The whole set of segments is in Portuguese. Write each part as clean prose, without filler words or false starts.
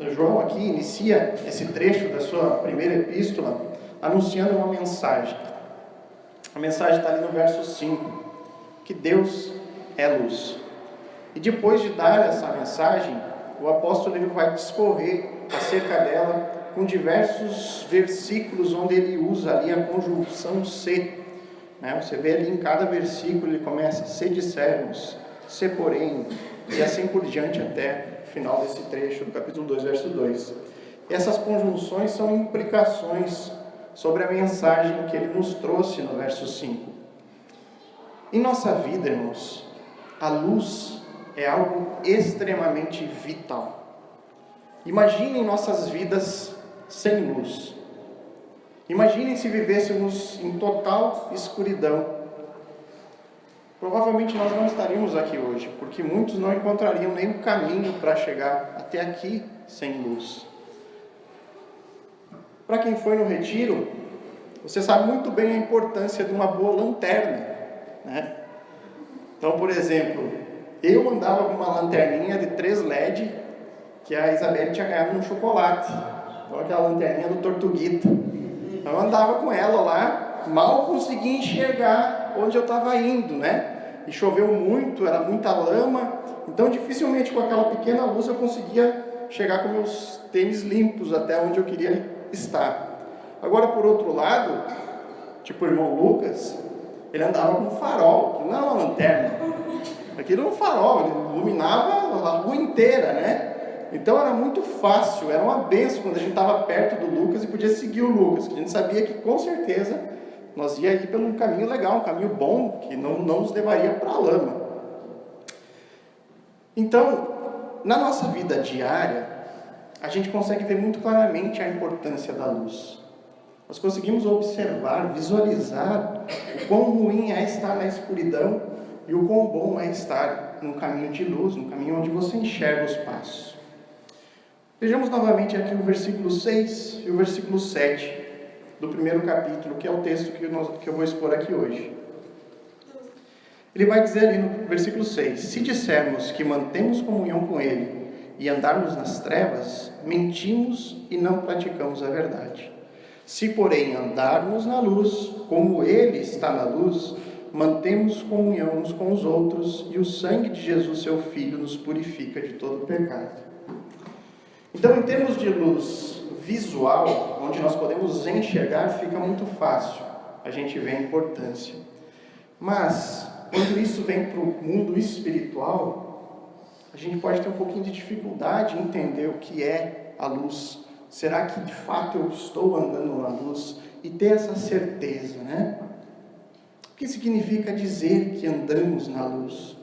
João aqui inicia esse trecho da sua primeira epístola anunciando uma mensagem. A mensagem está ali no verso 5, que Deus é luz. E depois de dar essa mensagem, o apóstolo ele vai discorrer acerca dela com diversos versículos onde ele usa ali a conjunção se. Você vê ali em cada versículo ele começa: se dissermos, se porém, e assim por diante até o final desse trecho do capítulo 2, verso 2. Essas conjunções são implicações sobre a mensagem que ele nos trouxe no verso 5. Em nossa vida, irmãos, a luz é algo extremamente vital. Imaginem nossas vidas sem luz. Imaginem se vivêssemos em total escuridão. Provavelmente nós não estaríamos aqui hoje, porque muitos não encontrariam nem o caminho para chegar até aqui sem luz. Para quem foi no retiro, você sabe muito bem a importância de uma boa lanterna, né? Então, por exemplo, eu andava com uma lanterninha de 3 LED que a Isabelle tinha ganhado num chocolate. Então, aquela lanterninha do Tortuguita. Eu andava com ela lá, mal conseguia enxergar onde eu estava indo, né? E choveu muito, era muita lama, então dificilmente com aquela pequena luz eu conseguia chegar com meus tênis limpos até onde eu queria estar. Agora, por outro lado, tipo o irmão Lucas, ele andava com um farol, que não era uma lanterna, aquilo era um farol, ele iluminava a rua inteira, né? Então era muito fácil, era uma benção quando a gente estava perto do Lucas e podia seguir o Lucas, que a gente sabia que com certeza nós ia ir pelo caminho legal, um caminho bom, que não nos levaria para a lama. Então, na nossa vida diária, a gente consegue ver muito claramente a importância da luz. Nós conseguimos observar, visualizar o quão ruim é estar na escuridão e o quão bom é estar no caminho de luz, no caminho onde você enxerga os passos. Vejamos novamente aqui o versículo 6 e o versículo 7 do primeiro capítulo, que é o texto que eu vou expor aqui hoje. Ele vai dizer ali no versículo 6: se dissermos que mantemos comunhão com Ele e andarmos nas trevas, mentimos e não praticamos a verdade. Se, porém, andarmos na luz, como Ele está na luz, mantemos comunhão uns com os outros, e o sangue de Jesus, seu Filho, nos purifica de todo pecado. Então, em termos de luz visual, onde nós podemos enxergar, fica muito fácil a gente ver a importância. Mas, quando isso vem para o mundo espiritual, a gente pode ter um pouquinho de dificuldade em entender o que é a luz. Será que de fato eu estou andando na luz? E ter essa certeza, né? O que significa dizer que andamos na luz?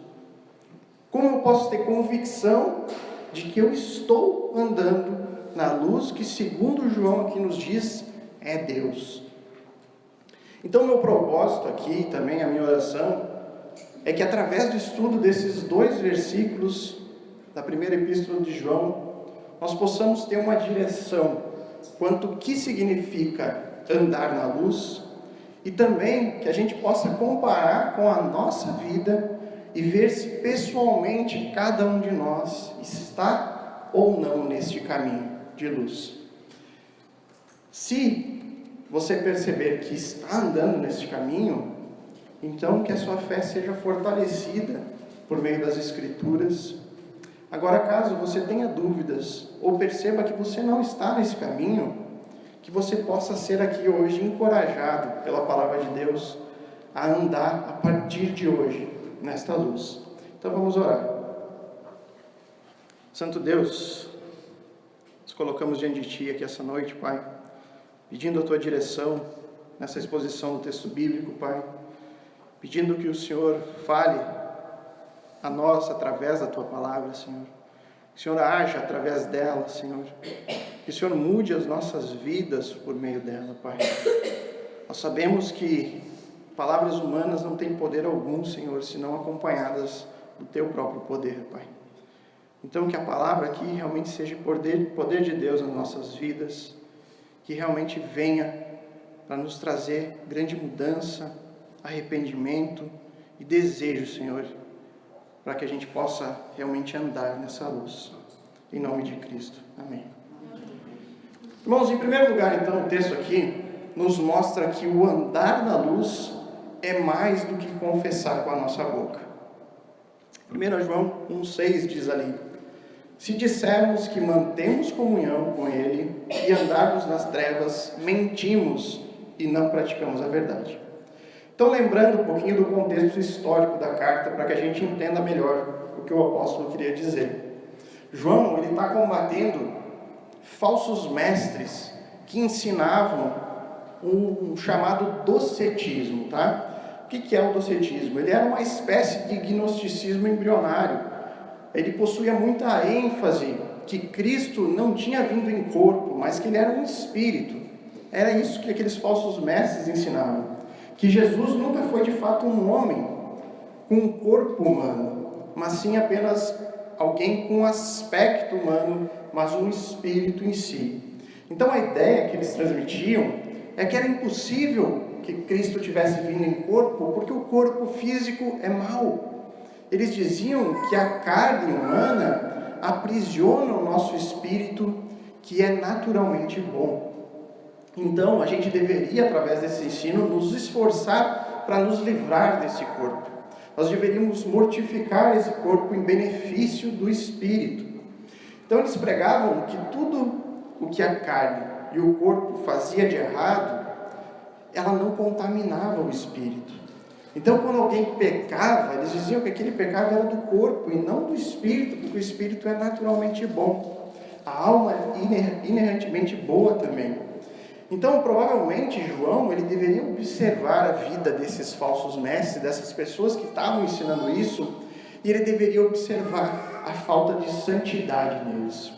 Como eu posso ter convicção de que eu estou andando na luz que, segundo João aqui nos diz, é Deus? Então, meu propósito aqui, também a minha oração, é que através do estudo desses 2 versículos da primeira epístola de João, nós possamos ter uma direção quanto ao que significa andar na luz, e também que a gente possa comparar com a nossa vida e ver se pessoalmente cada um de nós está ou não neste caminho de luz. Se você perceber que está andando neste caminho, então que a sua fé seja fortalecida por meio das Escrituras. Agora, caso você tenha dúvidas ou perceba que você não está nesse caminho, que você possa ser aqui hoje encorajado pela palavra de Deus a andar a partir de hoje nesta luz. Então vamos orar. Santo Deus, nos colocamos diante de Ti aqui essa noite, Pai, pedindo a Tua direção nessa exposição do texto bíblico, Pai, pedindo que o Senhor fale a nós através da Tua palavra, Senhor. Que o Senhor haja através dela, Senhor. Que o Senhor mude as nossas vidas por meio dela, Pai. Nós sabemos que palavras humanas não têm poder algum, Senhor, se não acompanhadas do Teu próprio poder, Pai. Então, que a palavra aqui realmente seja poder de Deus nas nossas vidas, que realmente venha para nos trazer grande mudança, arrependimento e desejo, Senhor, para que a gente possa realmente andar nessa luz. Em nome de Cristo. Amém. Irmãos, em primeiro lugar, então, o texto aqui nos mostra que o andar na luz é mais do que confessar com a nossa boca. 1 João 1,6 diz ali: se dissermos que mantemos comunhão com Ele e andarmos nas trevas, mentimos e não praticamos a verdade. Então, lembrando um pouquinho do contexto histórico da carta, para que a gente entenda melhor o que o apóstolo queria dizer. João, ele está combatendo falsos mestres que ensinavam um chamado docetismo, tá? O que é o docetismo? Ele era uma espécie de gnosticismo embrionário. Ele possuía muita ênfase que Cristo não tinha vindo em corpo, mas que ele era um espírito. Era isso que aqueles falsos mestres ensinavam, que Jesus nunca foi de fato um homem com um corpo humano, mas sim apenas alguém com um aspecto humano, mas um espírito em si. Então a ideia que eles transmitiam é que era impossível que Cristo tivesse vindo em corpo, porque o corpo físico é mau. Eles diziam que a carne humana aprisiona o nosso espírito, que é naturalmente bom. Então, a gente deveria, através desse ensino, nos esforçar para nos livrar desse corpo. Nós deveríamos mortificar esse corpo em benefício do espírito. Então, eles pregavam que tudo o que a carne e o corpo fazia de errado, ela não contaminava o espírito. Então, quando alguém pecava, eles diziam que aquele pecado era do corpo e não do espírito, porque o espírito é naturalmente bom. A alma é inerentemente boa também. Então, provavelmente, João, ele deveria observar a vida desses falsos mestres, dessas pessoas que estavam ensinando isso, e ele deveria observar a falta de santidade neles.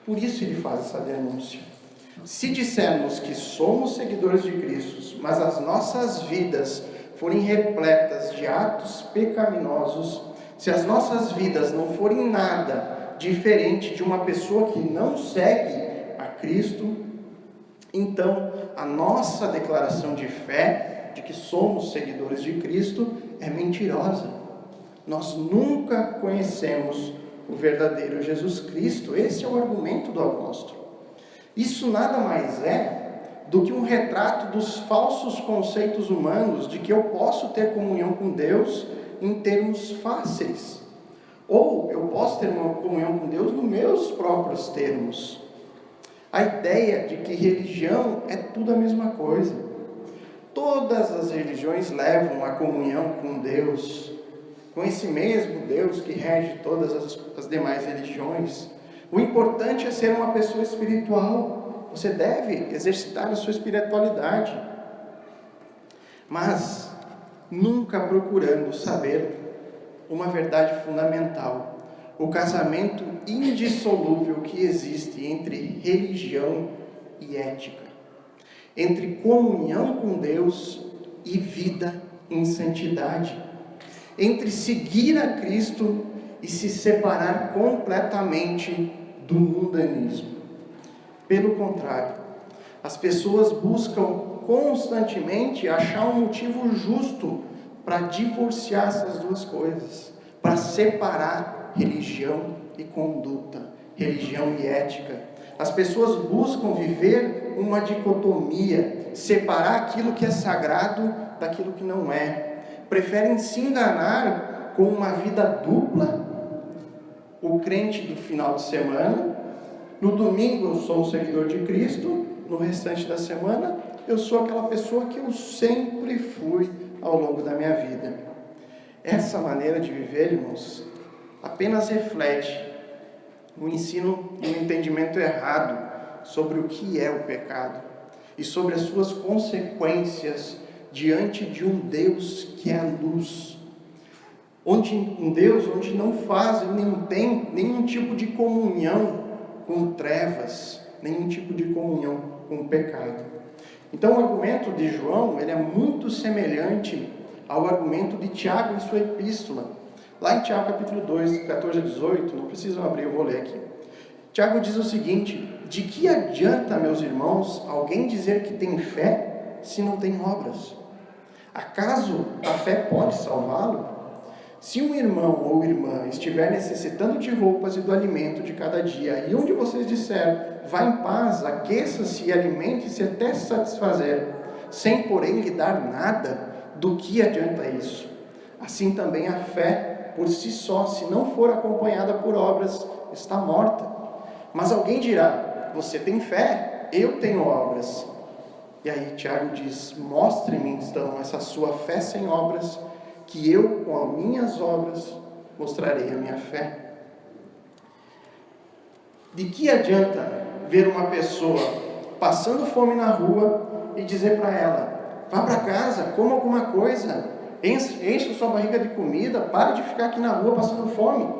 Por isso ele faz essa denúncia. Se dissermos que somos seguidores de Cristo, mas as nossas vidas forem repletas de atos pecaminosos, se as nossas vidas não forem nada diferente de uma pessoa que não segue a Cristo, então a nossa declaração de fé, de que somos seguidores de Cristo, é mentirosa. Nós nunca conhecemos o verdadeiro Jesus Cristo. Esse é o argumento do apóstolo. Isso nada mais é do que um retrato dos falsos conceitos humanos de que eu posso ter comunhão com Deus em termos fáceis, ou eu posso ter uma comunhão com Deus nos meus próprios termos. A ideia de que religião é tudo a mesma coisa. Todas as religiões levam à comunhão com Deus, com esse mesmo Deus que rege todas as demais religiões. O importante é ser uma pessoa espiritual. Você deve exercitar a sua espiritualidade, mas nunca procurando saber uma verdade fundamental: o casamento indissolúvel que existe entre religião e ética, entre comunhão com Deus e vida em santidade, entre seguir a Cristo e se separar completamente do mundanismo. Pelo contrário, as pessoas buscam constantemente achar um motivo justo para divorciar essas duas coisas, para separar religião e conduta, religião e ética. As pessoas buscam viver uma dicotomia, separar aquilo que é sagrado daquilo que não é. Preferem se enganar com uma vida dupla. O crente do final de semana, no domingo eu sou um seguidor de Cristo, no restante da semana eu sou aquela pessoa que eu sempre fui ao longo da minha vida. Essa maneira de viver, irmãos, apenas reflete o ensino e o entendimento errado sobre o que é o pecado e sobre as suas consequências diante de um Deus que é a luz. Um Deus onde não faz e nem tem nenhum tipo de comunhão com trevas, nenhum tipo de comunhão com o pecado. Então o argumento de João, ele é muito semelhante ao argumento de Tiago em sua epístola. Lá em Tiago capítulo 2, 14 a 18, não precisam abrir, eu vou ler aqui. Tiago diz o seguinte: de que adianta, meus irmãos, alguém dizer que tem fé se não tem obras? Acaso a fé pode salvá-lo? Se um irmão ou irmã estiver necessitando de roupas e do alimento de cada dia, e um de vocês disser, vá em paz, aqueça-se e alimente-se até se satisfazer, sem porém lhe dar nada, do que adianta isso? Assim também a fé, por si só, se não for acompanhada por obras, está morta. Mas alguém dirá, você tem fé, eu tenho obras. E aí Tiago diz, mostre-me então essa sua fé sem obras, que eu com as minhas obras mostrarei a minha fé. De que adianta ver uma pessoa passando fome na rua e dizer para ela, vá para casa, coma alguma coisa, enche sua barriga de comida, pare de ficar aqui na rua passando fome?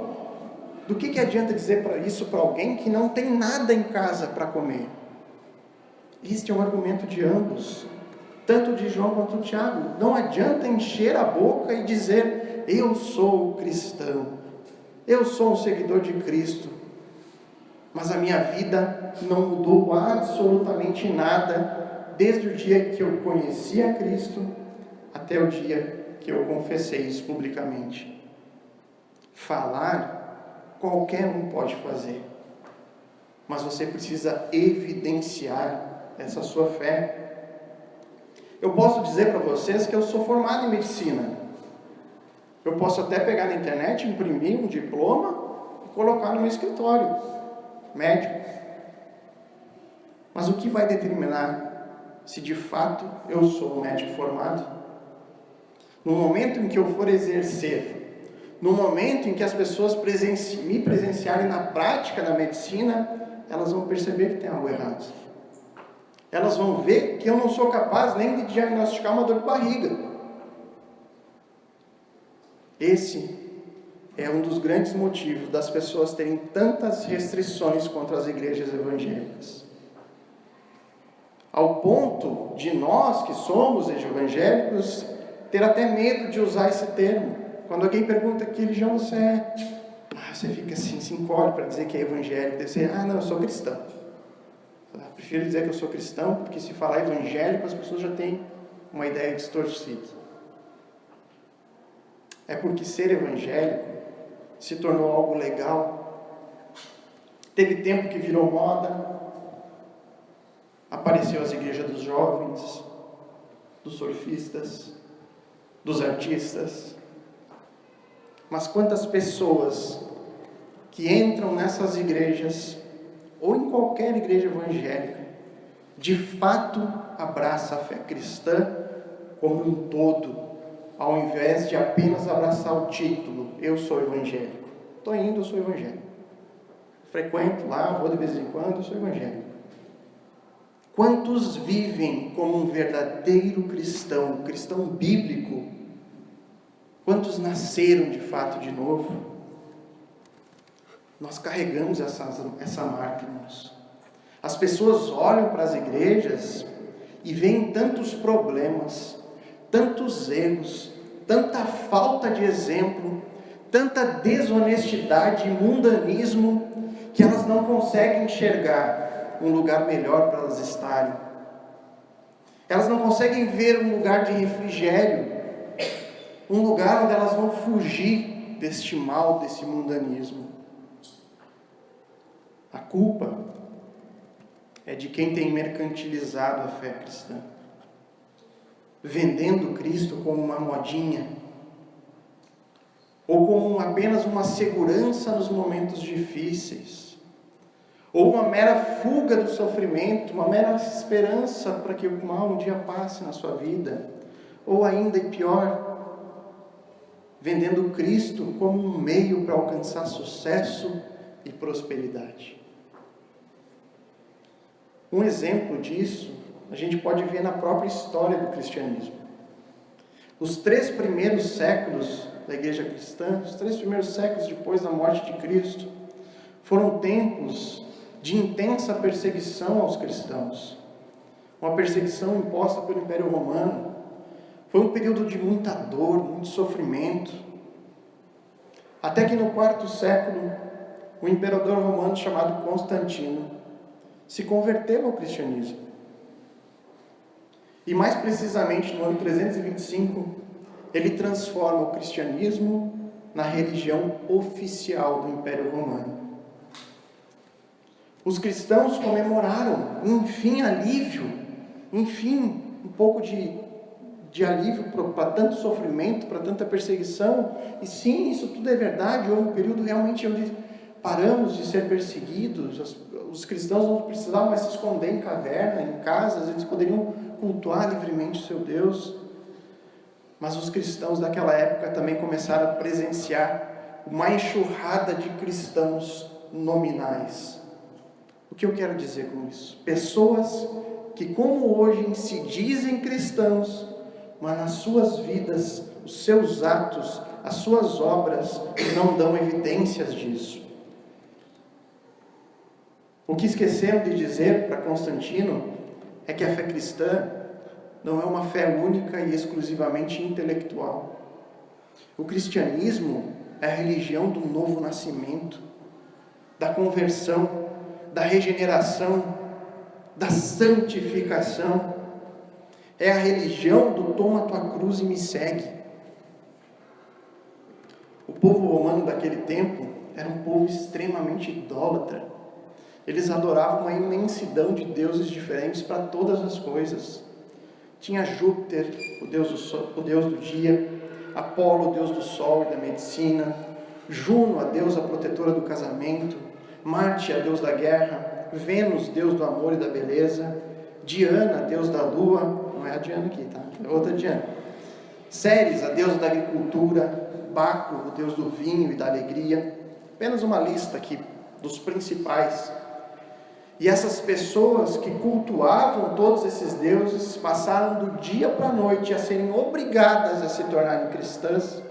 Do que adianta dizer isso para alguém que não tem nada em casa para comer? Este é um argumento de ambos, tanto de João quanto de Tiago. Não adianta encher a boca e dizer, eu sou cristão, eu sou um seguidor de Cristo, mas a minha vida não mudou absolutamente nada, desde o dia que eu conheci a Cristo, até o dia que eu confessei isso publicamente. Falar, qualquer um pode fazer, mas você precisa evidenciar essa sua fé. Eu posso dizer para vocês que eu sou formado em medicina. Eu posso até pegar na internet, imprimir um diploma e colocar no meu escritório médico. Mas o que vai determinar se de fato eu sou um médico formado? No momento em que eu for exercer, no momento em que as pessoas me presenciarem na prática da medicina, elas vão perceber que tem algo errado. Elas vão ver que eu não sou capaz nem de diagnosticar uma dor de barriga. Esse é um dos grandes motivos das pessoas terem tantas restrições contra as igrejas evangélicas. Ao ponto de nós, que somos evangélicos, ter até medo de usar esse termo. Quando alguém pergunta que religião você é, você fica assim, se encolhe para dizer que é evangélico. Deve ser, não, eu sou cristão. Eu prefiro dizer que eu sou cristão, porque se falar evangélico, as pessoas já têm uma ideia distorcida. É porque ser evangélico se tornou algo legal. Teve tempo que virou moda. Apareceu as igrejas dos jovens, dos surfistas, dos artistas. Mas quantas pessoas que entram nessas igrejas, ou em qualquer igreja evangélica, de fato abraça a fé cristã como um todo, ao invés de apenas abraçar o título, eu sou evangélico. Estou indo, eu sou evangélico. Frequento lá, vou de vez em quando, eu sou evangélico. Quantos vivem como um verdadeiro cristão, um cristão bíblico? Quantos nasceram de fato de novo? Nós carregamos essa marca, irmãos. As pessoas olham para as igrejas e veem tantos problemas, tantos erros, tanta falta de exemplo, tanta desonestidade e mundanismo, que elas não conseguem enxergar um lugar melhor para elas estarem. Elas não conseguem ver um lugar de refrigério, um lugar onde elas vão fugir deste mal, desse mundanismo. A culpa é de quem tem mercantilizado a fé cristã, vendendo Cristo como uma modinha, ou como apenas uma segurança nos momentos difíceis, ou uma mera fuga do sofrimento, uma mera esperança para que o mal um dia passe na sua vida, ou ainda e pior, vendendo Cristo como um meio para alcançar sucesso e prosperidade. Um exemplo disso a gente pode ver na própria história do cristianismo. Os 3 primeiros séculos da igreja cristã, os 3 primeiros séculos depois da morte de Cristo, foram tempos de intensa perseguição aos cristãos. Uma perseguição imposta pelo Império Romano. Foi um período de muita dor, muito sofrimento. Até que no 4º século, o imperador romano chamado Constantino se converteu ao cristianismo. E mais precisamente no ano 325, ele transforma o cristianismo na religião oficial do Império Romano. Os cristãos comemoraram, enfim, alívio, enfim, um pouco de alívio para tanto sofrimento, para tanta perseguição. E sim, isso tudo é verdade. Houve um período realmente onde paramos de ser perseguidos. Os cristãos não precisavam mais se esconder em caverna, em casas, eles poderiam cultuar livremente o seu Deus. Mas os cristãos daquela época também começaram a presenciar uma enxurrada de cristãos nominais. O que eu quero dizer com isso? Pessoas que, como hoje, se dizem cristãos, mas nas suas vidas, os seus atos, as suas obras não dão evidências disso. O que esqueceram de dizer para Constantino é que a fé cristã não é uma fé única e exclusivamente intelectual. O cristianismo é a religião do novo nascimento, da conversão, da regeneração, da santificação. É a religião do toma tua cruz e me segue. O povo romano daquele tempo era um povo extremamente idólatra. Eles adoravam uma imensidão de deuses diferentes para todas as coisas. Tinha Júpiter, o deus do dia, Apolo, o deus do sol e da medicina, Juno, a deusa protetora do casamento, Marte, a deus da guerra, Vênus, deus do amor e da beleza, Diana, deus da lua, não é a Diana aqui, tá? É outra Diana. Ceres, a deusa da agricultura, Baco, o deus do vinho e da alegria. Apenas uma lista aqui dos principais. E essas pessoas que cultuavam todos esses deuses passaram do dia para a noite a serem obrigadas a se tornarem cristãs.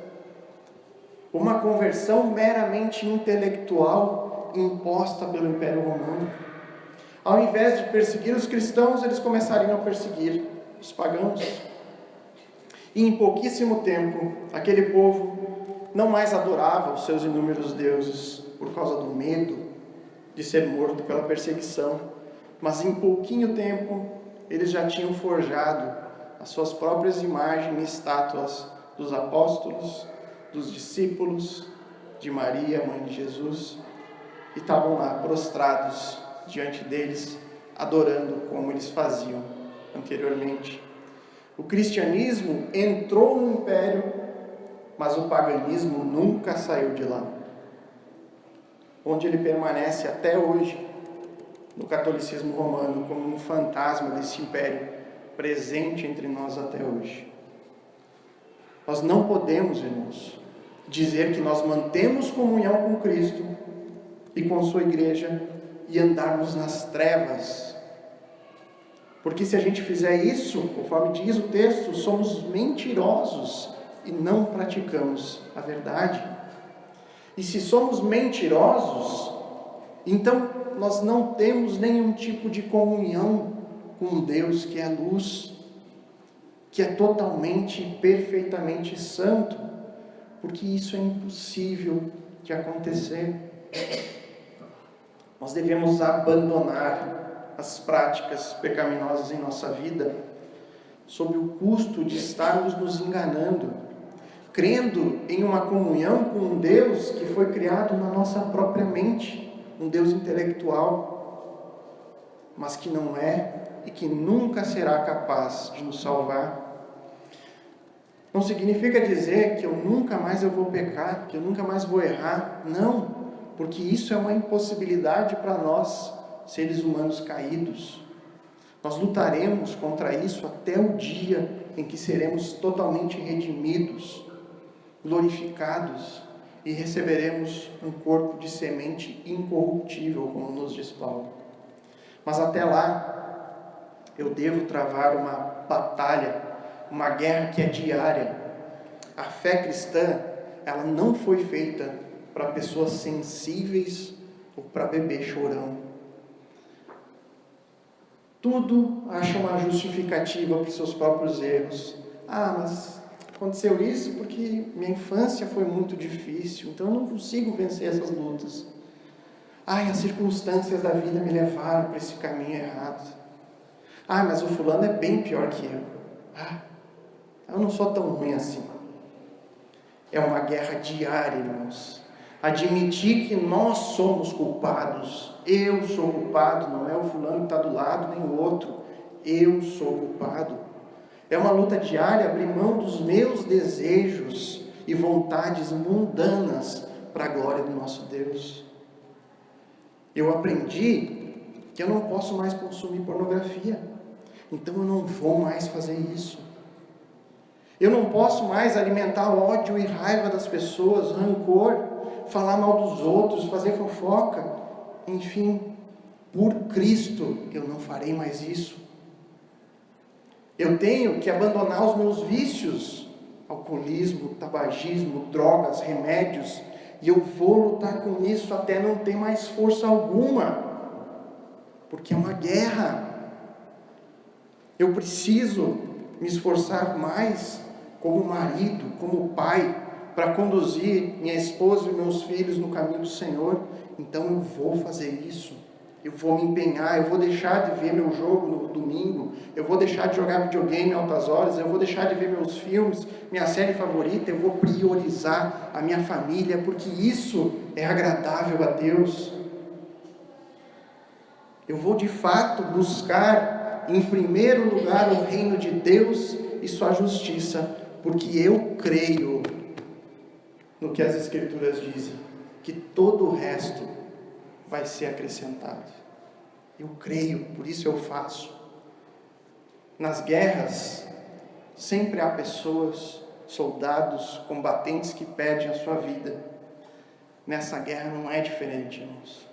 Uma conversão meramente intelectual imposta pelo Império Romano. Ao invés de perseguir os cristãos, eles começariam a perseguir os pagãos. E em pouquíssimo tempo, aquele povo não mais adorava os seus inúmeros deuses por causa do medo de ser morto pela perseguição, mas em pouquinho tempo eles já tinham forjado as suas próprias imagens e estátuas dos apóstolos, dos discípulos, de Maria, mãe de Jesus, e estavam lá prostrados diante deles, adorando como eles faziam anteriormente. O cristianismo entrou no império, mas o paganismo nunca saiu de lá, onde ele permanece até hoje, no catolicismo romano, como um fantasma desse império, presente entre nós até hoje. Nós não podemos, irmãos, dizer que nós mantemos comunhão com Cristo e com sua igreja e andarmos nas trevas. Porque se a gente fizer isso, conforme diz o texto, somos mentirosos e não praticamos a verdade. E se somos mentirosos, então nós não temos nenhum tipo de comunhão com Deus que é luz, que é totalmente e perfeitamente santo, porque isso é impossível de acontecer. Nós devemos abandonar as práticas pecaminosas em nossa vida, sob o custo de estarmos nos enganando, crendo em uma comunhão com um Deus que foi criado na nossa própria mente, um Deus intelectual, mas que não é e que nunca será capaz de nos salvar. Não significa dizer que eu nunca mais vou pecar, que eu nunca mais vou errar. Não, porque isso é uma impossibilidade para nós, seres humanos caídos. Nós lutaremos contra isso até o dia em que seremos totalmente redimidos, glorificados e receberemos um corpo de semente incorruptível, como nos diz Paulo. Mas até lá, eu devo travar uma batalha, uma guerra que é diária. A fé cristã, ela não foi feita para pessoas sensíveis ou para bebê chorão. Tudo acha uma justificativa para os seus próprios erros. Ah, mas aconteceu isso porque minha infância foi muito difícil, então eu não consigo vencer essas lutas. Ai, as circunstâncias da vida me levaram para esse caminho errado. Ah, mas o fulano é bem pior que eu. Ah, eu não sou tão ruim assim. É uma guerra diária, irmãos. Admitir que nós somos culpados. Eu sou culpado, não é o fulano que está do lado, nem o outro. Eu sou culpado. É uma luta diária, abrir mão dos meus desejos e vontades mundanas para a glória do nosso Deus. Eu aprendi que eu não posso mais consumir pornografia. Então eu não vou mais fazer isso. Eu não posso mais alimentar ódio e raiva das pessoas, rancor, falar mal dos outros, fazer fofoca. Enfim, por Cristo eu não farei mais isso. Eu tenho que abandonar os meus vícios, alcoolismo, tabagismo, drogas, remédios, e eu vou lutar com isso até não ter mais força alguma, porque é uma guerra. Eu preciso me esforçar mais como marido, como pai, para conduzir minha esposa e meus filhos no caminho do Senhor. Então eu vou fazer isso. Eu vou me empenhar, eu vou deixar de ver meu jogo no domingo, eu vou deixar de jogar videogame altas horas, eu vou deixar de ver meus filmes, minha série favorita, eu vou priorizar a minha família, porque isso é agradável a Deus. Eu vou de fato buscar em primeiro lugar o reino de Deus e sua justiça, porque eu creio no que as Escrituras dizem, que todo o resto vai ser acrescentado. Eu creio, por isso eu faço. Nas guerras, sempre há pessoas, soldados, combatentes que perdem a sua vida. Nessa guerra não é diferente, irmãos.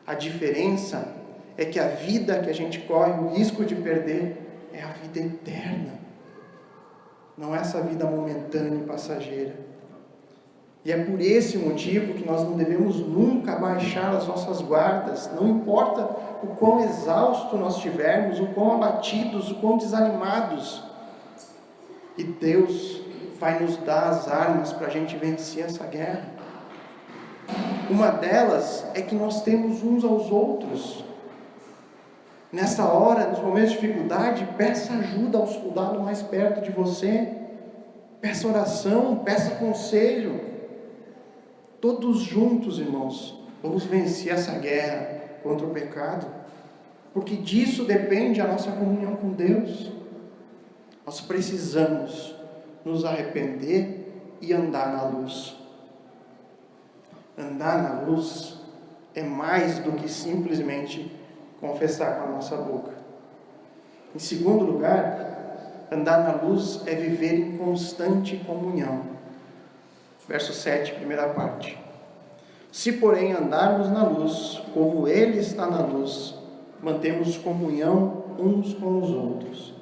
A diferença é que a vida que a gente corre o risco de perder é a vida eterna. Não é essa vida momentânea e passageira. E é por esse motivo que nós não devemos nunca baixar as nossas guardas, não importa o quão exausto nós estivermos, o quão abatidos, o quão desanimados. E Deus vai nos dar as armas para a gente vencer essa guerra. Uma delas é que nós temos uns aos outros. Nessa hora, nos momentos de dificuldade, peça ajuda ao soldado mais perto de você. Peça oração, peça conselho. Todos juntos, irmãos, vamos vencer essa guerra contra o pecado, porque disso depende a nossa comunhão com Deus. Nós precisamos nos arrepender e andar na luz. Andar na luz é mais do que simplesmente confessar com a nossa boca. Em segundo lugar, andar na luz é viver em constante comunhão. Verso 7, primeira parte. Se, porém, andarmos na luz, como Ele está na luz, mantemos comunhão uns com os outros.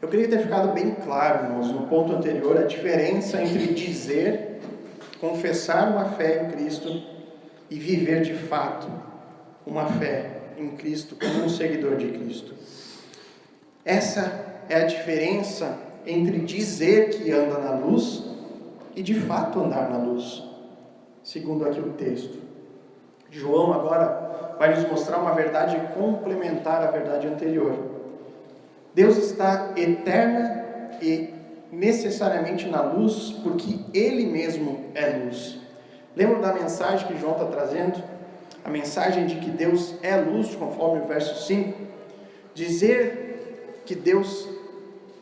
Eu queria ter ficado bem claro, irmãos, no ponto anterior, a diferença entre dizer, confessar uma fé em Cristo e viver de fato uma fé em Cristo como um seguidor de Cristo. Essa é a diferença entre dizer que anda na luz e de fato andar na luz, segundo aqui o texto. João agora vai nos mostrar uma verdade complementar à verdade anterior. Deus está eterna e necessariamente na luz, porque Ele mesmo é luz. Lembra da mensagem que João está trazendo? A mensagem de que Deus é luz, conforme o verso 5. Dizer que Deus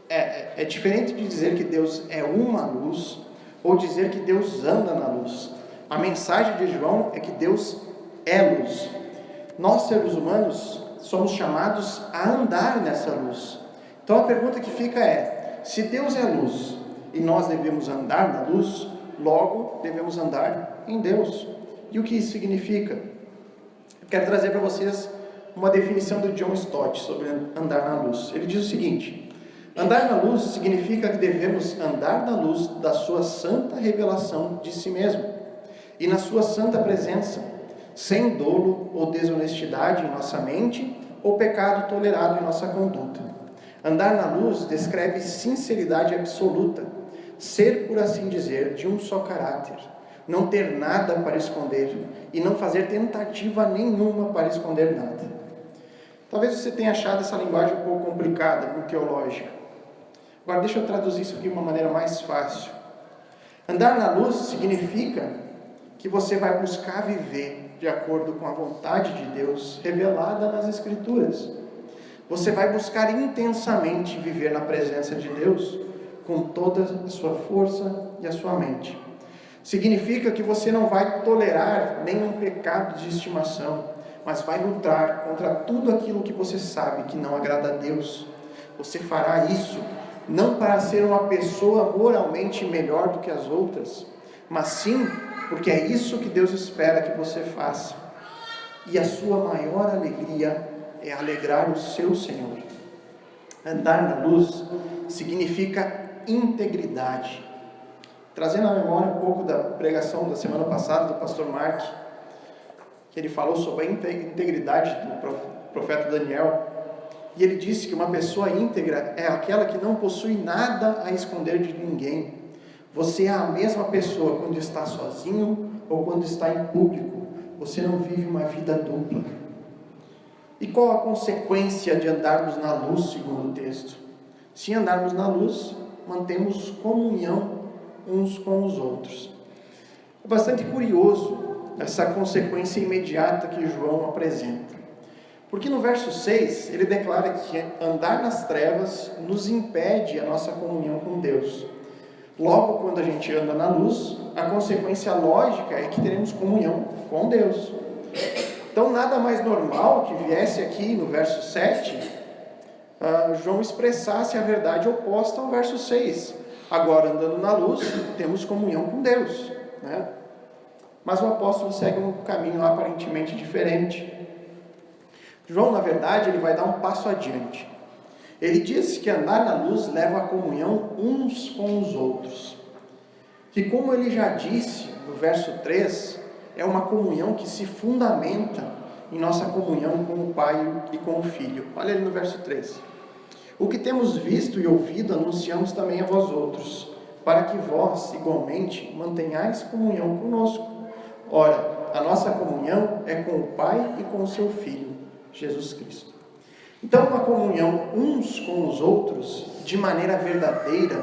é diferente de dizer que Deus é uma luz, ou dizer que Deus anda na luz. A mensagem de João é que Deus é luz. Nós, seres humanos, somos chamados a andar nessa luz. Então a pergunta que fica é: se Deus é luz e nós devemos andar na luz, logo devemos andar em Deus. E o que isso significa? Eu quero trazer para vocês uma definição do John Stott sobre andar na luz. Ele diz o seguinte: andar na luz significa que devemos andar na luz da sua santa revelação de si mesmo e na sua santa presença, sem dolo ou desonestidade em nossa mente ou pecado tolerado em nossa conduta. Andar na luz descreve sinceridade absoluta, ser, por assim dizer, de um só caráter, não ter nada para esconder e não fazer tentativa nenhuma para esconder nada. Talvez você tenha achado essa linguagem um pouco complicada, muito teológica. Agora deixa eu traduzir isso aqui de uma maneira mais fácil. Andar na luz significa que você vai buscar viver de acordo com a vontade de Deus revelada nas Escrituras. Você vai buscar intensamente viver na presença de Deus com toda a sua força e a sua mente. Significa que você não vai tolerar nenhum pecado de estimação, mas vai lutar contra tudo aquilo que você sabe que não agrada a Deus. Você fará isso não para ser uma pessoa moralmente melhor do que as outras, mas sim porque é isso que Deus espera que você faça. E a sua maior alegria é alegrar o seu Senhor. Andar na luz significa integridade. Trazendo à memória um pouco da pregação da semana passada do pastor Mark, que ele falou sobre a integridade do profeta Daniel, e ele disse que uma pessoa íntegra é aquela que não possui nada a esconder de ninguém. Você é a mesma pessoa quando está sozinho ou quando está em público. Você não vive uma vida dupla. E qual a consequência de andarmos na luz, segundo o texto? Se andarmos na luz, mantemos comunhão uns com os outros. É bastante curioso essa consequência imediata que João apresenta. Porque no verso 6, ele declara que andar nas trevas nos impede a nossa comunhão com Deus. Logo, quando a gente anda na luz, a consequência lógica é que teremos comunhão com Deus. Então, nada mais normal que viesse aqui no verso 7, João expressasse a verdade oposta ao verso 6. Agora, andando na luz, temos comunhão com Deus, né? Mas o apóstolo segue um caminho aparentemente diferente. João, na verdade, ele vai dar um passo adiante. Ele diz que andar na luz leva a comunhão uns com os outros. Que, como ele já disse no verso 3, é uma comunhão que se fundamenta em nossa comunhão com o Pai e com o Filho. Olha ali no verso 3. O que temos visto e ouvido anunciamos também a vós outros, para que vós, igualmente, mantenhais comunhão conosco. Ora, a nossa comunhão é com o Pai e com o seu Filho, Jesus Cristo. Então, uma comunhão uns com os outros, de maneira verdadeira,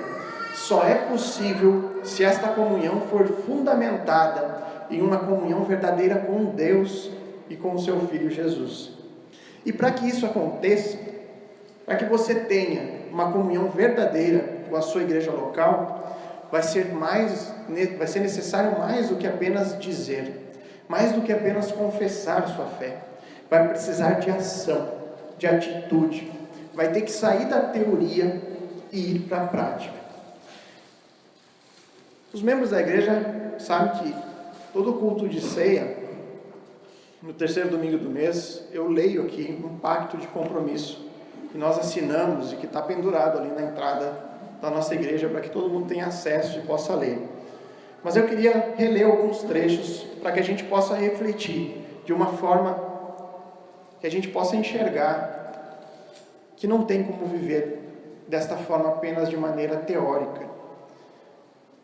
só é possível se esta comunhão for fundamentada em uma comunhão verdadeira com Deus e com o seu Filho Jesus. E para que isso aconteça, para que você tenha uma comunhão verdadeira com a sua igreja local, vai ser necessário mais do que apenas dizer, mais do que apenas confessar sua fé. Vai precisar de ação, de atitude. Vai ter que sair da teoria e ir para a prática. Os membros da igreja sabem que todo culto de ceia, no terceiro domingo do mês, eu leio aqui um pacto de compromisso que nós assinamos e que está pendurado ali na entrada da nossa igreja para que todo mundo tenha acesso e possa ler. Mas eu queria reler alguns trechos para que a gente possa refletir de uma forma que a gente possa enxergar que não tem como viver desta forma apenas de maneira teórica.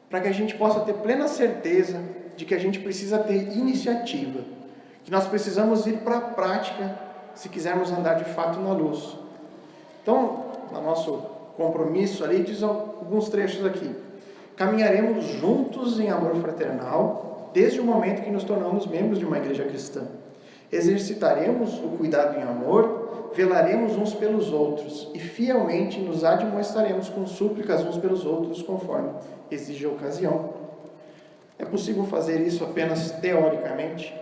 Para que a gente possa ter plena certeza de que a gente precisa ter iniciativa, que nós precisamos ir para a prática se quisermos andar de fato na luz. Então, no nosso compromisso ali, diz alguns trechos aqui. Caminharemos juntos em amor fraternal, desde o momento que nos tornamos membros de uma igreja cristã. Exercitaremos o cuidado em amor, velaremos uns pelos outros e fielmente nos admoestaremos com súplicas uns pelos outros, conforme exige a ocasião. É possível fazer isso apenas teoricamente?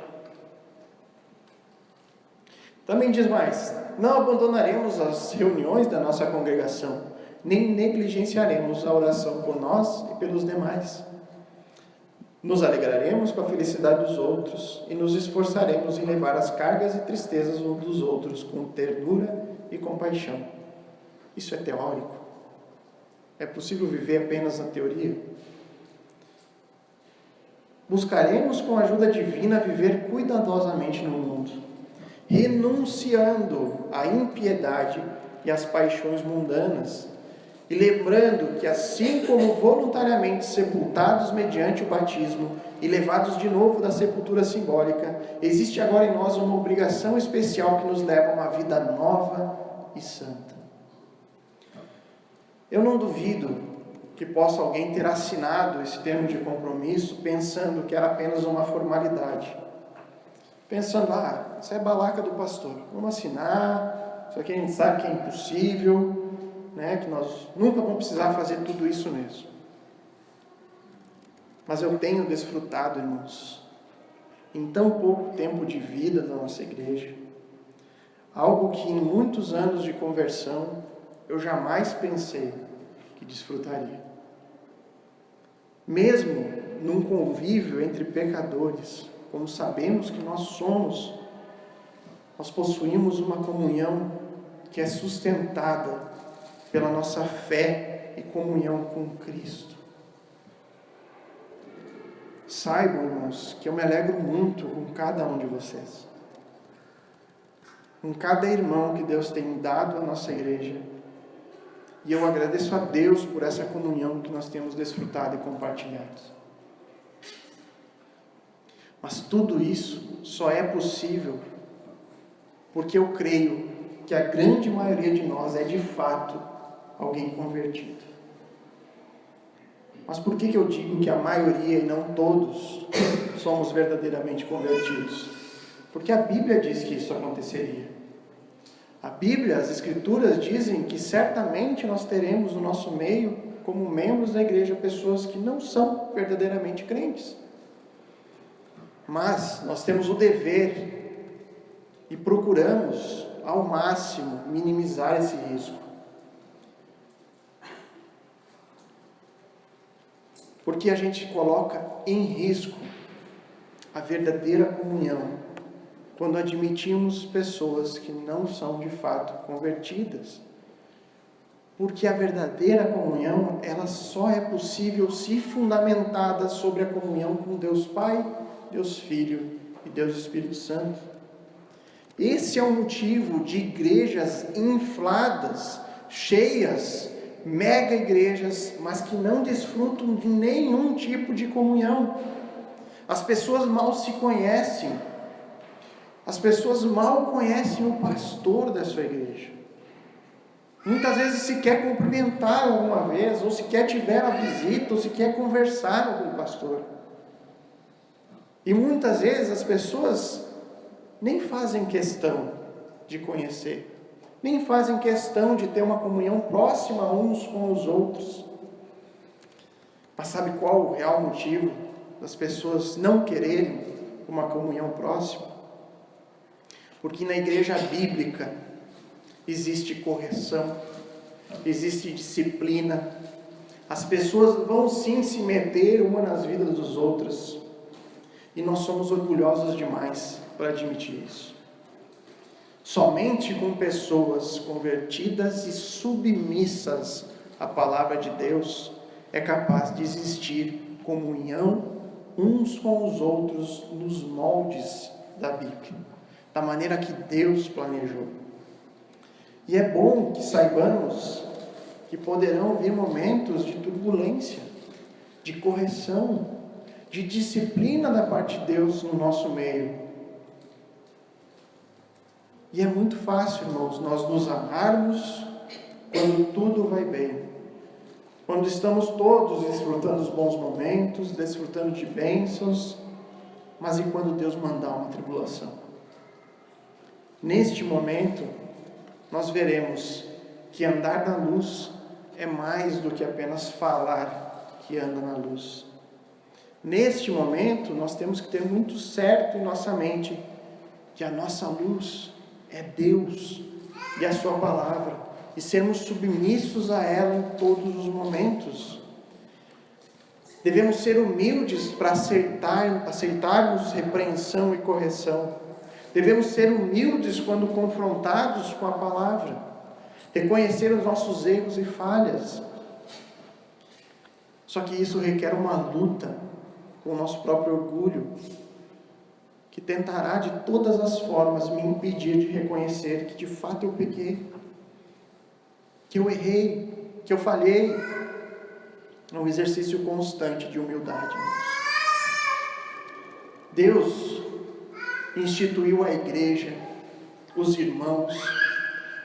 Também diz mais: não abandonaremos as reuniões da nossa congregação, nem negligenciaremos a oração por nós e pelos demais. Nos alegraremos com a felicidade dos outros e nos esforçaremos em levar as cargas e tristezas uns dos outros com ternura e compaixão. Isso é teórico? É possível viver apenas na teoria? Buscaremos com a ajuda divina viver cuidadosamente no mundo, renunciando à impiedade e às paixões mundanas, e lembrando que assim como voluntariamente sepultados mediante o batismo e levados de novo da sepultura simbólica, existe agora em nós uma obrigação especial que nos leva a uma vida nova e santa. Eu não duvido que possa alguém ter assinado esse termo de compromisso pensando que era apenas uma formalidade. Pensando, isso é balaca do pastor, vamos assinar, isso aqui a gente sabe que é impossível, né, que nós nunca vamos precisar fazer tudo isso mesmo. Mas eu tenho desfrutado, irmãos, em tão pouco tempo de vida da nossa igreja, algo que em muitos anos de conversão eu jamais pensei que desfrutaria. Mesmo num convívio entre pecadores, como sabemos que nós somos, nós possuímos uma comunhão que é sustentada pela nossa fé e comunhão com Cristo. Saibam, irmãos, que eu me alegro muito com cada um de vocês, com cada irmão que Deus tem dado à nossa igreja, e eu agradeço a Deus por essa comunhão que nós temos desfrutado e compartilhado. Mas tudo isso só é possível porque eu creio que a grande maioria de nós é de fato alguém convertido. Mas por que eu digo que a maioria e não todos somos verdadeiramente convertidos? Porque a Bíblia diz que isso aconteceria. A Bíblia, as Escrituras dizem que certamente nós teremos no nosso meio, como membros da igreja, pessoas que não são verdadeiramente crentes. Mas nós temos o dever e procuramos ao máximo minimizar esse risco. Porque a gente coloca em risco a verdadeira comunhão quando admitimos pessoas que não são de fato convertidas. Porque a verdadeira comunhão, ela só é possível se fundamentada sobre a comunhão com Deus Pai, Deus Filho e Deus Espírito Santo. Esse é o motivo de igrejas infladas, cheias, mega igrejas, mas que não desfrutam de nenhum tipo de comunhão. As pessoas mal se conhecem. As pessoas mal conhecem o pastor da sua igreja. Muitas vezes sequer cumprimentaram alguma vez, ou sequer tiveram a visita, ou sequer conversaram com o pastor. E muitas vezes as pessoas nem fazem questão de conhecer, nem fazem questão de ter uma comunhão próxima uns com os outros. Mas sabe qual o real motivo das pessoas não quererem uma comunhão próxima? Porque na igreja bíblica existe correção, existe disciplina. As pessoas vão sim se meter uma nas vidas dos outros. E nós somos orgulhosos demais para admitir isso. Somente com pessoas convertidas e submissas à palavra de Deus é capaz de existir comunhão uns com os outros nos moldes da Bíblia, da maneira que Deus planejou. E é bom que saibamos que poderão vir momentos de turbulência, de correção, de disciplina da parte de Deus no nosso meio. E é muito fácil, irmãos, nós nos amarmos quando tudo vai bem, quando estamos todos desfrutando dos bons momentos, desfrutando de bênçãos, mas e quando Deus mandar uma tribulação? Neste momento, nós veremos que andar na luz é mais do que apenas falar que anda na luz. Neste momento, nós temos que ter muito certo em nossa mente que a nossa luz é Deus e a sua palavra, e sermos submissos a ela em todos os momentos. Devemos ser humildes para aceitarmos repreensão e correção. Devemos ser humildes quando confrontados com a palavra, reconhecer os nossos erros e falhas. Só que isso requer uma luta com o nosso próprio orgulho, que tentará de todas as formas me impedir de reconhecer que de fato eu pequei, que eu errei, que eu falhei. É um exercício constante de humildade, irmãos. Deus instituiu a igreja, os irmãos,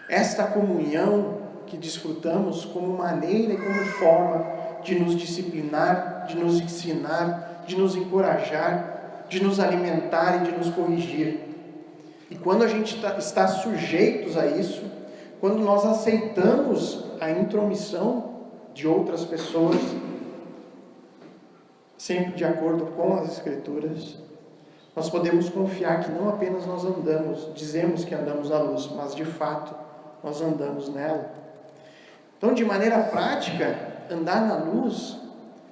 esta comunhão que desfrutamos como maneira e como forma de nos disciplinar, de nos ensinar, de nos encorajar, de nos alimentar e de nos corrigir. E quando a gente está sujeitos a isso, quando nós aceitamos a intromissão de outras pessoas, sempre de acordo com as Escrituras, nós podemos confiar que não apenas nós dizemos que andamos na luz, mas de fato nós andamos nela. Então, de maneira prática, andar na luz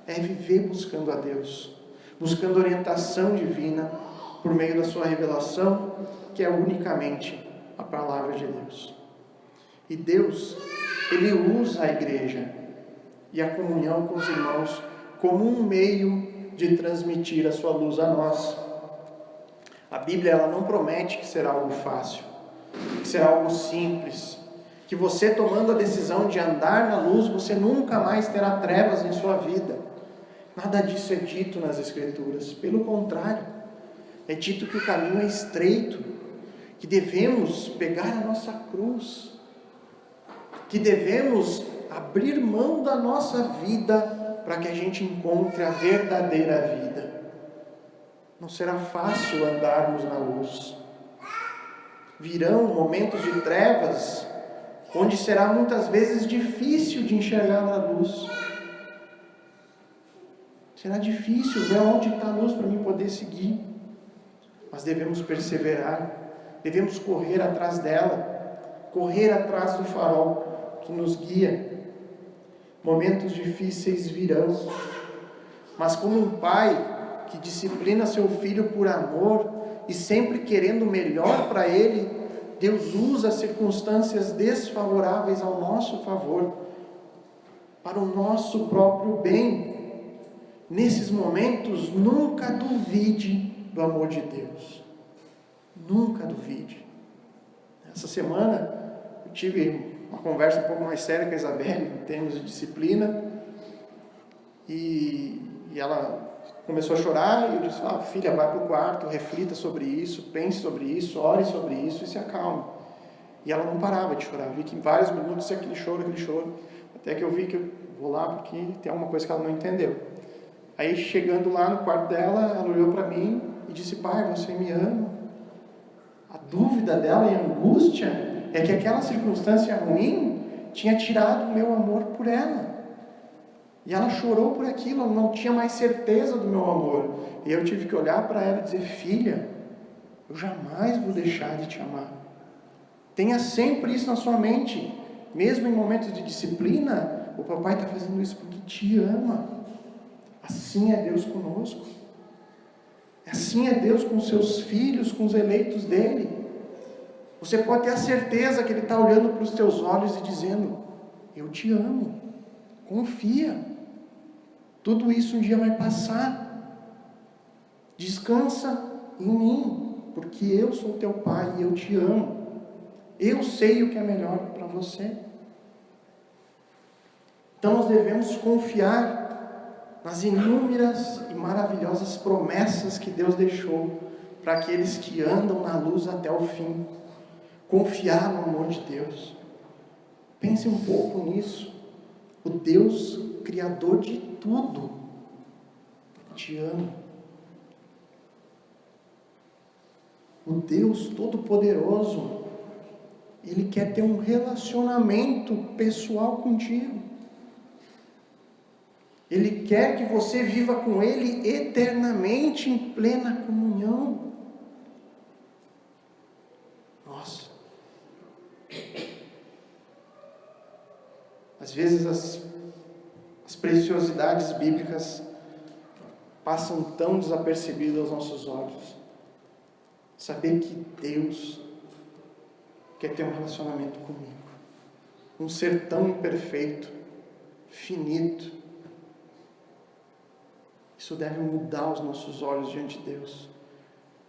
é viver buscando a Deus, buscando orientação divina por meio da sua revelação, que é unicamente a palavra de Deus. E Deus, Ele usa a igreja e a comunhão com os irmãos como um meio de transmitir a sua luz a nós. A Bíblia, ela não promete que será algo fácil, que será algo simples, que você tomando a decisão de andar na luz, você nunca mais terá trevas em sua vida. Nada disso é dito nas Escrituras. Pelo contrário, é dito que o caminho é estreito, que devemos pegar a nossa cruz, que devemos abrir mão da nossa vida para que a gente encontre a verdadeira vida. Não será fácil andarmos na luz. Virão momentos de trevas, onde será muitas vezes difícil de enxergar a luz. Será difícil ver onde está a luz para mim poder seguir. Mas devemos perseverar, devemos correr atrás dela, correr atrás do farol que nos guia. Momentos difíceis virão, mas como um pai que disciplina seu filho por amor e sempre querendo o melhor para ele, Deus usa circunstâncias desfavoráveis ao nosso favor, para o nosso próprio bem. Nesses momentos, nunca duvide do amor de Deus. Nunca duvide. Essa semana, eu tive uma conversa um pouco mais séria com a Isabelle, em termos de disciplina, e ela começou a chorar, e eu disse, filha, vai para o quarto, reflita sobre isso, pense sobre isso, ore sobre isso e se acalme. E ela não parava de chorar, eu vi que em vários minutos aquele choro, até que eu vi que eu vou lá porque tem alguma coisa que ela não entendeu. Aí chegando lá no quarto dela, ela olhou para mim e disse, pai, você me ama? A dúvida dela e a angústia é que aquela circunstância ruim tinha tirado o meu amor por ela. E ela chorou por aquilo, ela não tinha mais certeza do meu amor. E eu tive que olhar para ela e dizer, filha, eu jamais vou deixar de te amar. Tenha sempre isso na sua mente. Mesmo em momentos de disciplina, o papai está fazendo isso porque te ama. Assim é Deus conosco. Assim é Deus com os seus filhos, com os eleitos dele. Você pode ter a certeza que ele está olhando para os teus olhos e dizendo, eu te amo. Confia. Tudo isso um dia vai passar. Descansa em mim, porque eu sou teu pai e eu te amo. Eu sei o que é melhor para você. Então nós devemos confiar nas inúmeras e maravilhosas promessas que Deus deixou para aqueles que andam na luz até o fim. Confiar no amor de Deus. Pense um pouco nisso. O Deus Criador de tudo te ama. O Deus Todo-Poderoso, Ele quer ter um relacionamento pessoal contigo. Ele quer que você viva com Ele eternamente em plena comunhão. Nossa. Às vezes as preciosidades bíblicas passam tão desapercebidas aos nossos olhos. Saber que Deus quer ter um relacionamento comigo. Um ser tão imperfeito, finito. Isso deve mudar os nossos olhos diante de Deus.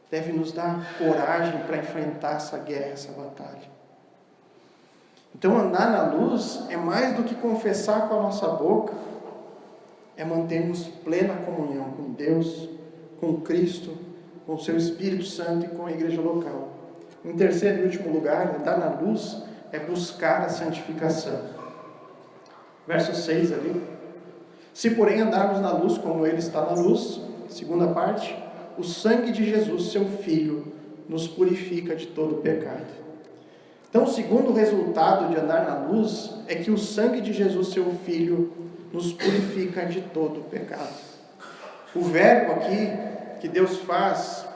Deve nos dar coragem para enfrentar essa guerra, essa batalha. Então andar na luz é mais do que confessar com a nossa boca, é mantermos plena comunhão com Deus, com Cristo, com o seu Espírito Santo e com a igreja local. Em terceiro e último lugar, andar na luz é buscar a santificação. Verso 6 ali. Se porém andarmos na luz como ele está na luz, segunda parte, o sangue de Jesus, seu Filho, nos purifica de todo pecado. Então, o segundo resultado de andar na luz é que o sangue de Jesus, seu Filho, nos purifica de todo pecado. O verbo aqui que Deus faz,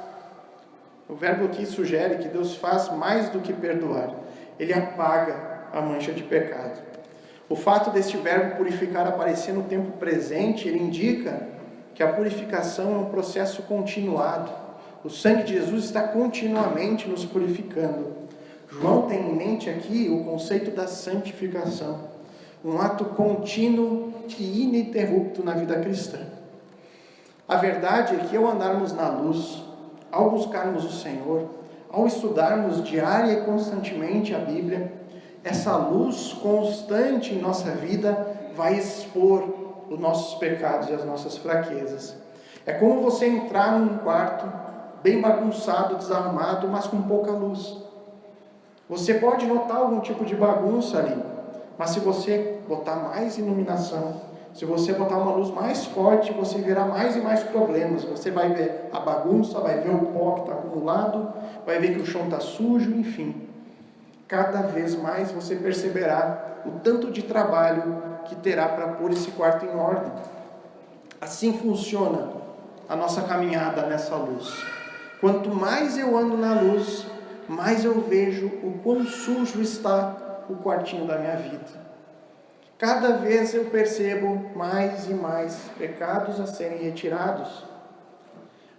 o verbo aqui sugere que Deus faz mais do que perdoar. Ele apaga a mancha de pecado. O fato deste verbo purificar aparecer no tempo presente, ele indica que a purificação é um processo continuado. O sangue de Jesus está continuamente nos purificando. João tem em mente aqui o conceito da santificação, um ato contínuo e ininterrupto na vida cristã. A verdade é que ao andarmos na luz, ao buscarmos o Senhor, ao estudarmos diária e constantemente a Bíblia, essa luz constante em nossa vida vai expor os nossos pecados e as nossas fraquezas. É como você entrar num quarto bem bagunçado, desarrumado, mas com pouca luz. Você pode notar algum tipo de bagunça ali, mas se você botar mais iluminação, se você botar uma luz mais forte, você verá mais e mais problemas. Você vai ver a bagunça, vai ver o pó que está acumulado, vai ver que o chão está sujo, enfim. Cada vez mais você perceberá o tanto de trabalho que terá para pôr esse quarto em ordem. Assim funciona a nossa caminhada nessa luz. Quanto mais eu ando na luz, mais eu vejo o quão sujo está o quartinho da minha vida. Cada vez eu percebo mais e mais pecados a serem retirados.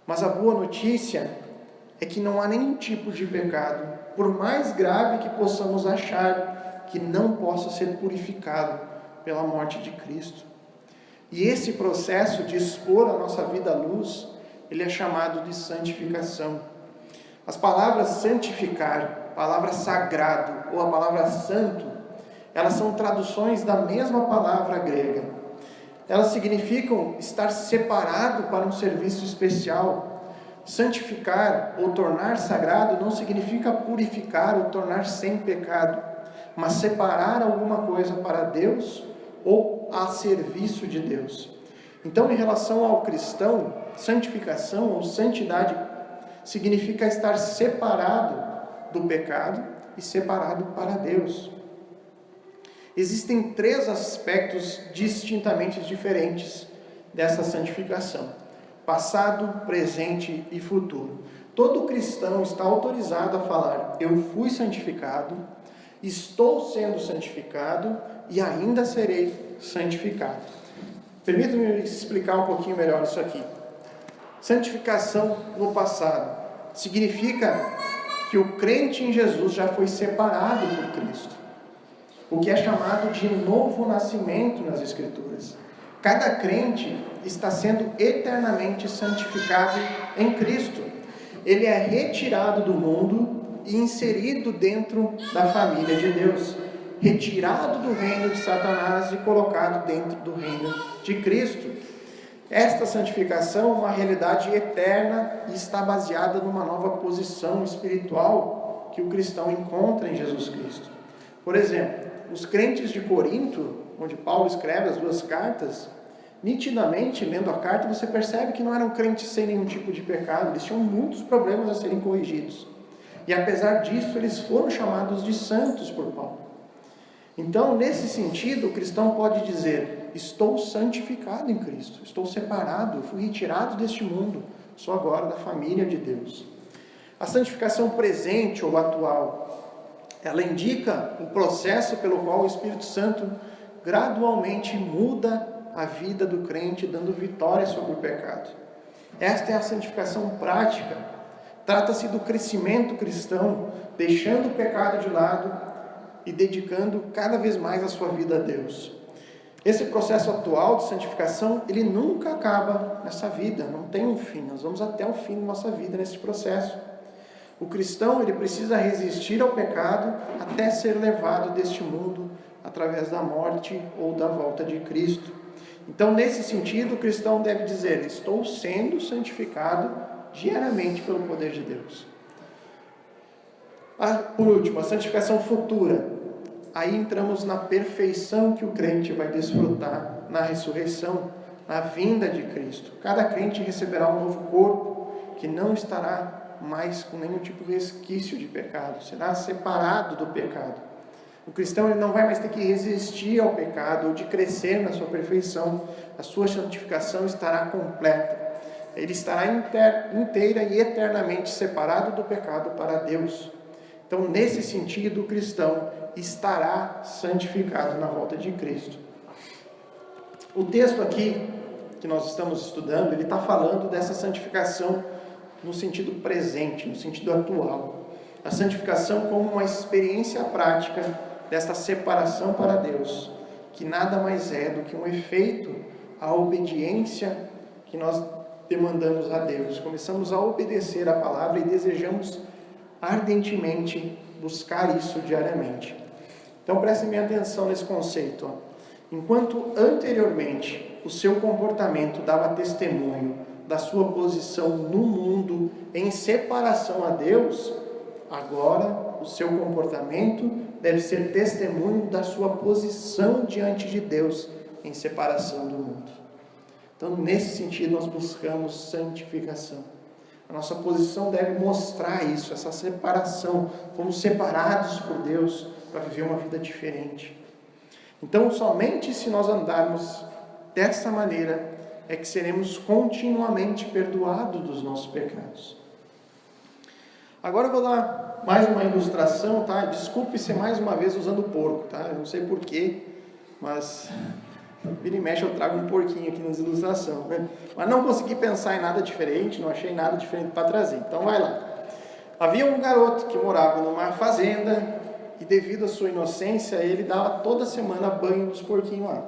Mas a boa notícia é que não há nenhum tipo de pecado, por mais grave que possamos achar, que não possa ser purificado pela morte de Cristo. E esse processo de expor a nossa vida à luz, ele é chamado de santificação. As palavras santificar, a palavra sagrado ou a palavra santo, elas são traduções da mesma palavra grega. Elas significam estar separado para um serviço especial. Santificar ou tornar sagrado não significa purificar ou tornar sem pecado, mas separar alguma coisa para Deus ou a serviço de Deus. Então, em relação ao cristão, santificação ou santidade significa estar separado do pecado e separado para Deus. Existem 3 aspectos distintamente diferentes dessa santificação: passado, presente e futuro. Todo cristão está autorizado a falar: eu fui santificado, estou sendo santificado e ainda serei santificado. Permita-me explicar um pouquinho melhor isso aqui. Santificação no passado significa que o crente em Jesus já foi separado por Cristo, o que é chamado de novo nascimento nas Escrituras. Cada crente está sendo eternamente santificado em Cristo. Ele é retirado do mundo e inserido dentro da família de Deus, retirado do reino de Satanás e colocado dentro do reino de Cristo. Esta santificação é uma realidade eterna e está baseada numa nova posição espiritual que o cristão encontra em Jesus Cristo. Por exemplo, os crentes de Corinto, onde Paulo escreve as 2 cartas, nitidamente, lendo a carta, você percebe que não eram crentes sem nenhum tipo de pecado, eles tinham muitos problemas a serem corrigidos. E apesar disso, eles foram chamados de santos por Paulo. Então, nesse sentido, o cristão pode dizer: estou santificado em Cristo, estou separado, fui retirado deste mundo, sou agora da família de Deus. A santificação presente ou atual, ela indica o processo pelo qual o Espírito Santo gradualmente muda a vida do crente, dando vitória sobre o pecado. Esta é a santificação prática. Trata-se do crescimento cristão, deixando o pecado de lado e dedicando cada vez mais a sua vida a Deus. Esse processo atual de santificação, ele nunca acaba nessa vida, não tem um fim. Nós vamos até o fim da nossa vida nesse processo. O cristão, ele precisa resistir ao pecado até ser levado deste mundo através da morte ou da volta de Cristo. Então, nesse sentido, o cristão deve dizer: estou sendo santificado diariamente pelo poder de Deus. Por último, a santificação futura. aí entramos na perfeição que o crente vai desfrutar na ressurreição, na vinda de Cristo. Cada crente receberá um novo corpo, que não estará mais com nenhum tipo de resquício de pecado, será separado do pecado. O cristão ele não vai mais ter que resistir ao pecado ou de crescer na sua perfeição. A sua santificação estará completa. Ele estará inteira e eternamente separado do pecado para Deus. Então, nesse sentido, o cristão estará santificado na volta de Cristo. O texto aqui que nós estamos estudando, ele está falando dessa santificação no sentido presente, no sentido atual. A santificação como uma experiência prática desta separação para Deus, que nada mais é do que um efeito à obediência que nós demandamos a Deus. Começamos a obedecer a palavra e desejamos ardentemente buscar isso diariamente. Então prestem bem atenção nesse conceito. Enquanto anteriormente o seu comportamento dava testemunho da sua posição no mundo em separação a Deus, agora o seu comportamento deve ser testemunho da sua posição diante de Deus em separação do mundo. Então, nesse sentido, nós buscamos santificação. A nossa posição deve mostrar isso, essa separação. Fomos separados por Deus para viver uma vida diferente. Então, somente se nós andarmos dessa maneira, é que seremos continuamente perdoados dos nossos pecados. Agora eu vou dar mais uma ilustração, tá? Desculpe ser mais uma vez usando porco, tá? Eu não sei porquê, mas vira e mexe eu trago um porquinho aqui nas ilustrações, né? Mas não consegui pensar em nada diferente, não achei nada diferente para trazer, então vai lá. Havia um garoto que morava numa fazenda e devido à sua inocência, ele dava toda semana banho nos porquinhos lá.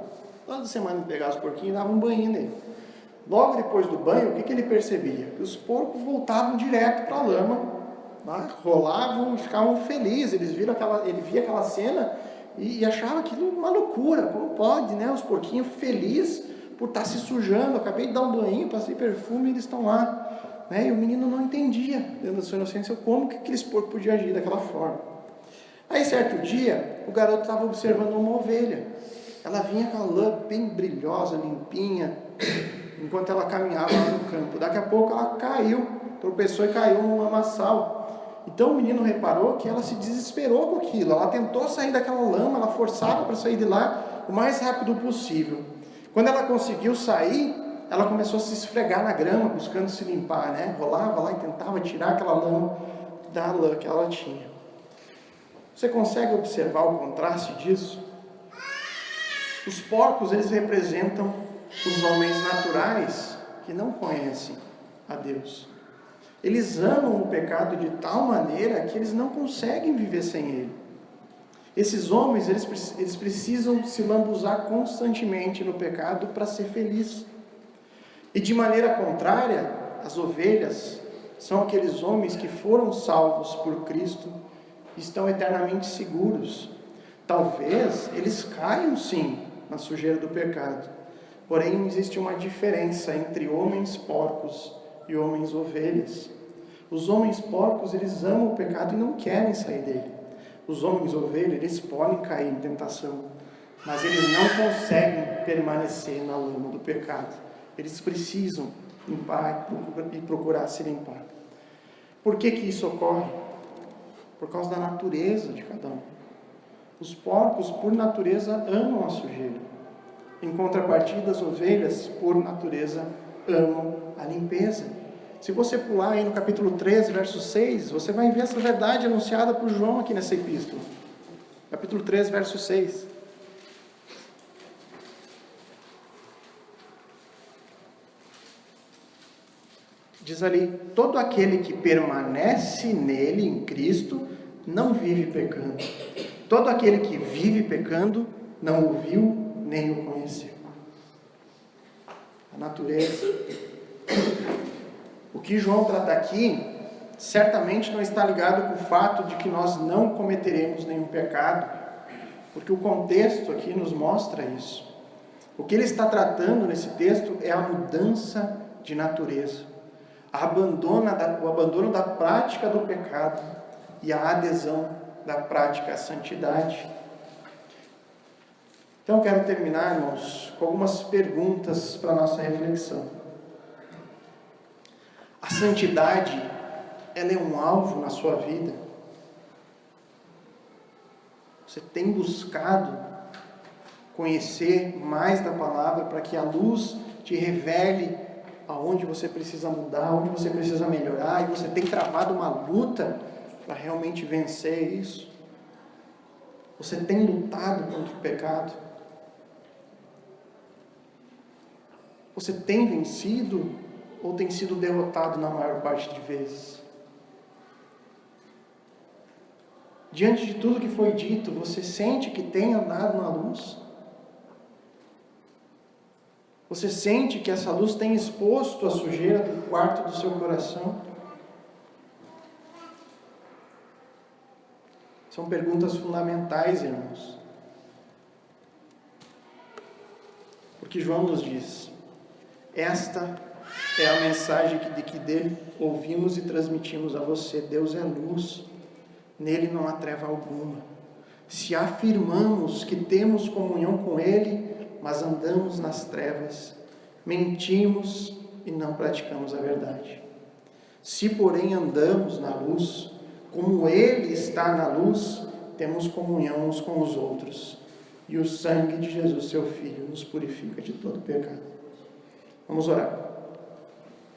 Toda semana ele pegava os porquinhos e dava um banho nele. Logo depois do banho, o que ele percebia? Que os porcos voltavam direto para a lama, tá? Rolavam e ficavam felizes. Ele via aquela cena e achava aquilo uma loucura. Como pode, né? Os porquinhos felizes por estar se sujando. Acabei de dar um banho, passei perfume e eles estão lá. Né? E o menino não entendia, dentro da sua inocência, como que aqueles porcos podiam agir daquela forma. Aí, certo dia, o garoto estava observando uma ovelha. Ela vinha com a lã bem brilhosa, limpinha, enquanto ela caminhava lá no campo. Daqui a pouco ela caiu, tropeçou e caiu num lamaçal. Então o menino reparou que ela se desesperou com aquilo. Ela tentou sair daquela lama, ela forçava para sair de lá o mais rápido possível. Quando ela conseguiu sair, ela começou a se esfregar na grama, buscando se limpar, né? Rolava lá e tentava tirar aquela lama da lã que ela tinha. Você consegue observar o contraste disso? Os porcos, eles representam os homens naturais que não conhecem a Deus. Eles amam o pecado de tal maneira que eles não conseguem viver sem ele. Esses homens, eles precisam se lambuzar constantemente no pecado para ser felizes. E de maneira contrária, as ovelhas são aqueles homens que foram salvos por Cristo e estão eternamente seguros. Talvez eles caiam sim na sujeira do pecado. Porém, existe uma diferença entre homens porcos e homens ovelhas. Os homens porcos, eles amam o pecado e não querem sair dele. Os homens ovelhas, eles podem cair em tentação, mas eles não conseguem permanecer na lama do pecado. Eles precisam limpar e procurar se limpar. Por que isso ocorre? Por causa da natureza de cada um. Os porcos, por natureza, amam a sujeira. Em contrapartida, as ovelhas, por natureza, amam a limpeza. Se você pular aí no capítulo 13, verso 6, você vai ver essa verdade anunciada por João aqui nessa epístola. Capítulo 13, verso 6. Diz ali: todo aquele que permanece nele, em Cristo, não vive pecando. Todo aquele que vive pecando, não o viu, nem o conheceu. A natureza. O que João trata aqui, certamente não está ligado com o fato de que nós não cometeremos nenhum pecado, porque o contexto aqui nos mostra isso. O que ele está tratando nesse texto é a mudança de natureza, o abandono da prática do pecado e a adesão da prática à santidade. Então eu quero terminar, irmãos, com algumas perguntas para a nossa reflexão. A santidade, ela é um alvo na sua vida? Você tem buscado conhecer mais da palavra para que a luz te revele aonde você precisa mudar, aonde você precisa melhorar, e você tem travado uma luta para realmente vencer isso? Você tem lutado contra o pecado? Você tem vencido ou tem sido derrotado na maior parte de vezes? Diante de tudo que foi dito, você sente que tem andado na luz? Você sente que essa luz tem exposto a sujeira do quarto do seu coração? São perguntas fundamentais, irmãos. Porque João nos diz: esta é a mensagem que dele ouvimos e transmitimos a você. Deus é luz, nele não há treva alguma. Se afirmamos que temos comunhão com ele, mas andamos nas trevas, mentimos e não praticamos a verdade. Se, porém, andamos na luz, como ele está na luz, temos comunhão uns com os outros, e o sangue de Jesus, seu Filho, nos purifica de todo pecado. Vamos orar.